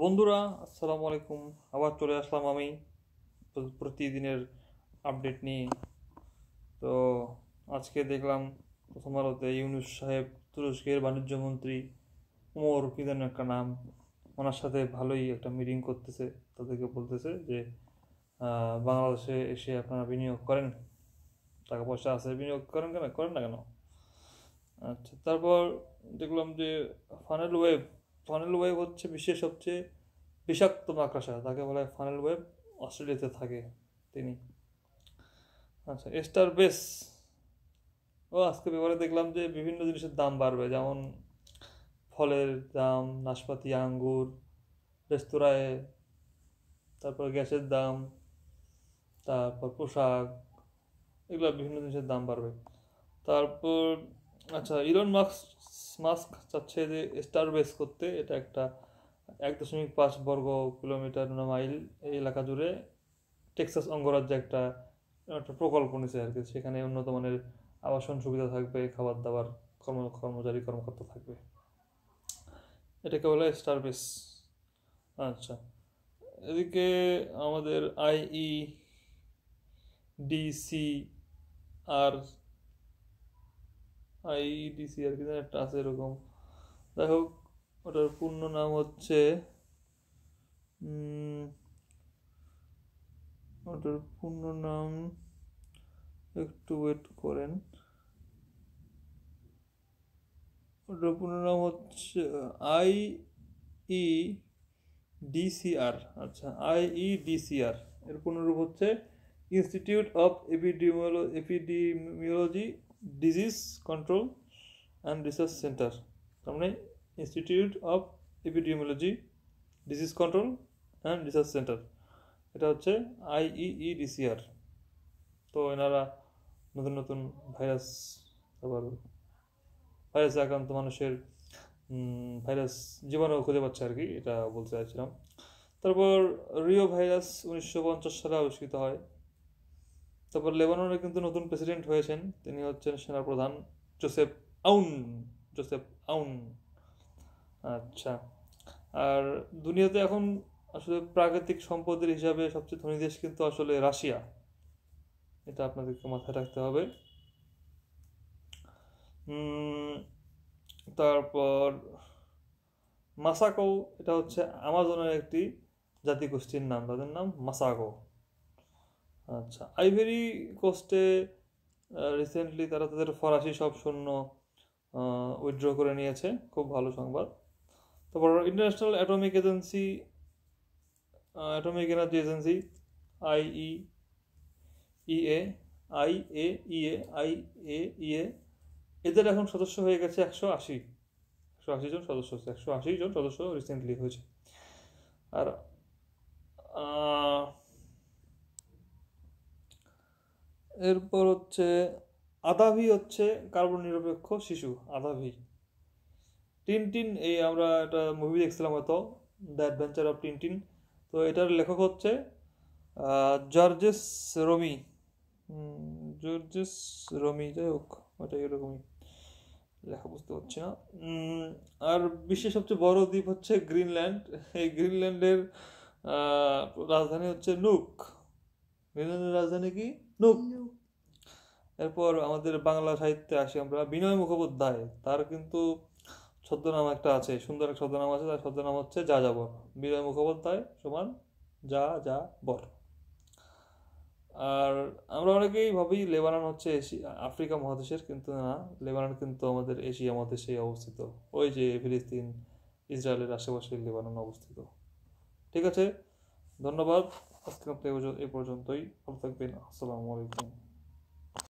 বন্ধুরা, আসসালামু আলাইকুম। আবার চলে আসলাম আমি প্রতিদিনের আপডেট নিয়ে। তো আজকে দেখলাম প্রথম আলোতে ইউনূস সাহেব, তুরস্কের বাণিজ্য মন্ত্রী ওমর কি যেন একটা নাম, ওনার সাথে ভালোই একটা মিটিং করতেছে। তাদেরকে বলতেছে যে বাংলাদেশে এসে আপনারা বিনিয়োগ করেন, টাকা পয়সা আছে, বিনিয়োগ করেন কেন, করেন না কেন। আচ্ছা, তারপর দেখলাম যে ফানেল ওয়েব ফানেল ওয়েব হচ্ছে বিশ্বের সবচেয়ে বিষাক্ত মাকড়সা, তাকে বলা হয় ফানেল ওয়েব। অস্ট্রেলিয়াতে থাকে তিনি। আচ্ছা, স্টার বেস আজকে পেপারে দেখলাম যে বিভিন্ন জিনিসের দাম বাড়বে, যেমন ফলের দাম, নাশপাতি, আঙ্গুর, রেস্তোরাঁয়, তারপর গ্যাসের দাম, তারপর পোশাক, এগুলো বিভিন্ন জিনিসের দাম বাড়বে। তারপর আচ্ছা, ইলন মাস্ক চাচ্ছে যে স্টার বেস করতে। এটা একটা 1.5 বর্গ কিলোমিটার মাইল এই এলাকা জুড়ে টেক্সাস অঙ্গরাজ্যে একটা একটা প্রকল্প নিছে আর কি। সেখানে উন্নত মানের আবাসন সুবিধা থাকবে, খাবার দাবার, কর্মকর্তা থাকবে। এটাকে বলে স্টার বেস। আচ্ছা, এদিকে আমাদের আর কি যেন একটা আছে এরকম। যাই হোক, ওটার পূর্ণ নাম হচ্ছে ওটার পূর্ণ নাম একটু ওয়েট করেন। ওটার পূর্ণ নাম হচ্ছে IEDCR। আচ্ছা, IEDCR এর পূর্ণরূপ হচ্ছে institute of epidemiology, disease control and research centre. তার মানে institute of epidemiology, disease control and research centre, এটা হচ্ছে IEEDCR। তো এনারা নতুন নতুন ভাইরাস, তারপর ভাইরাসে আক্রান্ত মানুষের ভাইরাস জীবাণু খুঁজে পাচ্ছে আর কি, এটা বলতে চাইছিলাম। তারপর রিও ভাইরাস 1950 সালে আবিষ্কৃত হয়। তারপর লেবাননের কিন্তু নতুন প্রেসিডেন্ট হয়েছেন, তিনি হচ্ছেন সেনাপ্রধান জোসেফ আউন জোসেফ আউন। আচ্ছা, আর দুনিয়াতে এখন আসলে প্রাকৃতিক সম্পদের হিসাবে সবচেয়ে ধনী দেশ কিন্তু আসলে রাশিয়া, এটা আপনাদেরকে মাথায় রাখতে হবে। তারপর মাসাকো, এটা হচ্ছে আমাজনের একটি জাতিগোষ্ঠীর নাম, তাদের নাম মাসাকো। আচ্ছা, আইভেরি কোস্টে রিসেন্টলি তারা তাদের ফরাসি সব সৈন্য উইথড্র করে নিয়েছে, খুব ভালো সংবাদ। তারপর international atomic agency, atomic energy agency, IEA IAEA এদের এখন সদস্য হয়ে গেছে 180 জন সদস্য, 180 জন সদস্য রিসেন্টলি হয়েছে। আর এরপর হচ্ছে আদাভি হচ্ছে কার্বন নিরপেক্ষ শিশু, আদাভি। টিনটিন, এই আমরা একটা মুভি দেখছিলাম হয়তো, দ্য অ্যাডভেঞ্চার অফ টিনটিন। তো এটার লেখক হচ্ছে জর্জেস রমি। যাই হোক, ওটা এরকমই লেখা, বুঝতে পারছি না। আর বিশ্বের সবচেয়ে বড় দ্বীপ হচ্ছে গ্রিনল্যান্ড। এই গ্রিনল্যান্ডের রাজধানী হচ্ছে নুক। গ্রিনল্যান্ডের রাজধানী কি? নুক। এরপর আমাদের বাংলা সাহিত্যে আসি আমরা, বিনয় মুখোপাধ্যায়, তার কিন্তু ছদ্মনাম একটা আছে, সুন্দর এক ছদ্মনাম আছে, তার ছদ্মনাম হচ্ছে যা যাবর। বিনয় মুখোপাধ্যায় সমান যা যা বর। আর আমরা অনেকেই ভাবি লেবানন হচ্ছে আফ্রিকা মহাদেশের, কিন্তু না, লেবানন কিন্তু আমাদের এশিয়া মহাদেশে অবস্থিত। ওই যে ফিলিস্তিন, ইসরায়েলের আশেপাশে লেবানন অবস্থিত। ঠিক আছে, ধন্যবাদ। আজকে এই পর্যন্তই। ভালো থাকবেন। আসসালামু আলাইকুম।